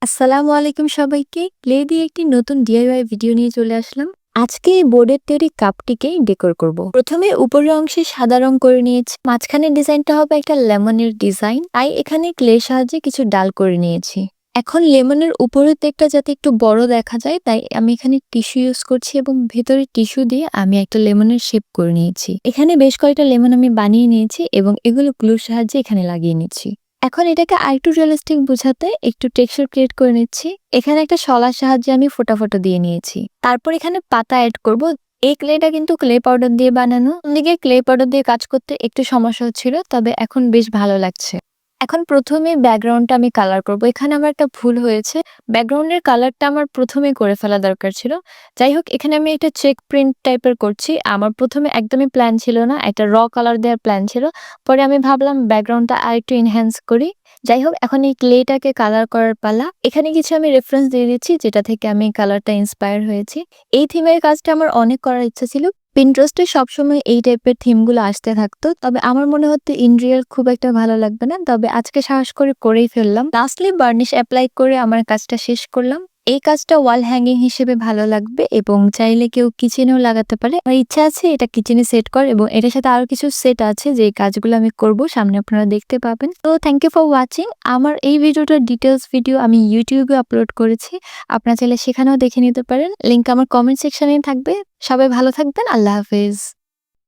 আসসালামু আলাইকুম সবাইকে। ক্লে দিয়ে একটি নতুন ডিআইওয়াই ভিডিও নিয়ে চলে আসলাম। আজকে এই বোর্ডের তৈরি কাপটিকে ডেকোর করব। প্রথমে উপরের অংশে সাদা রং করে নিয়েছি। মাঝখানের ডিজাইনটা হবে একটা লেমনের ডিজাইন। তাই এখানে ক্লের সাহায্যে কিছু ডাল করে নিয়েছি। এখন লেমনের উপরের দিকটা যাতে একটু বড় দেখা যায় তাই আমি এখানে টিস্যু ইউজ করছি এবং ভেতরে টিস্যু দিয়ে আমি একটা লেমনের শেপ করে নিয়েছি। এখানে বেশ কয়েকটা লেমন আমি বানিয়ে নিয়েছি এবং এগুলো গ্লুর সাহায্যে এখানে লাগিয়ে নিচ্ছি। এখন এটাকে আরেকটু রিয়ালিস্টিক বোঝাতে একটু টেক্সচার ক্রিয়েট করে নিচ্ছি। এখানে একটা শলার সাহায্যে আমি ফোঁটা ফোঁটা দিয়ে নিয়েছি। তারপর এখানে পাতা অ্যাড করব। এই ক্লেটা কিন্তু ক্লে পাউডার দিয়ে বানানো। অন্যদিকে ক্লে পাউডার দিয়ে কাজ করতে একটু সমস্যা হচ্ছিল, তবে এখন বেশ ভালো লাগছে। এখন প্রথমে ব্যাকগ্রাউন্ডটা আমি কালার করব। এখানে আমার একটা ভুল হয়েছে। ব্যাকগ্রাউন্ডের কালারটা আমার প্রথমেই করে ফেলা দরকার ছিল। যাই হোক, এখানে আমি একটা চেক প্রিন্ট টাইপের করছি। আমার প্রথমে একদমই প্ল্যান ছিল না, একটা র কালার দেওয়ার প্ল্যান ছিল। পরে আমি ভাবলাম ব্যাকগ্রাউন্ডটা আরেকটু এনহ্যান্স করি। যাই হোক, এখন এই ক্লেটাকে কালার করার পালা। এখানে কিছু আমি রেফারেন্স দিয়ে দিচ্ছি যেটা থেকে আমি কালারটা ইন্সপায়ার হয়েছি। এই থিমের কাজটা আমার অনেক করার ইচ্ছা ছিল। পিন্টারেস্টে সবসময় এই টাইপের থিমগুলো আসতে থাকতো, তবে আমার মনে হতো ইন রিয়েল খুব একটা ভালো লাগবে না, তবে আজকে সাহস করে করেই ফেললাম। লাস্টলি বার্নিশ অ্যাপ্লাই করে আমার কাজটা শেষ করলাম। এই কাজটা ওয়াল হ্যাঙ্গিং হিসেবে ভালো লাগবে এবং চাইলে কেউ কিচেনেও লাগাতে পারে। আমার ইচ্ছা আছে এটা কিচেনে সেট কর এবং এটার সাথে আরো কিছু সেট আছে যে কাজগুলো আমি করব, সামনে আপনারা দেখতে পাবেন। তো থ্যাংক ইউ ফর ওয়াচিং। আমার এই ভিডিওটার ডিটেলস ভিডিও আমি ইউটিউবে আপলোড করেছি, আপনারা চাইলে সেখানেও দেখে নিতে পারেন। লিংক আমার কমেন্ট সেকশনে থাকবে। সবাই ভালো থাকবেন। আল্লাহ হাফেজ।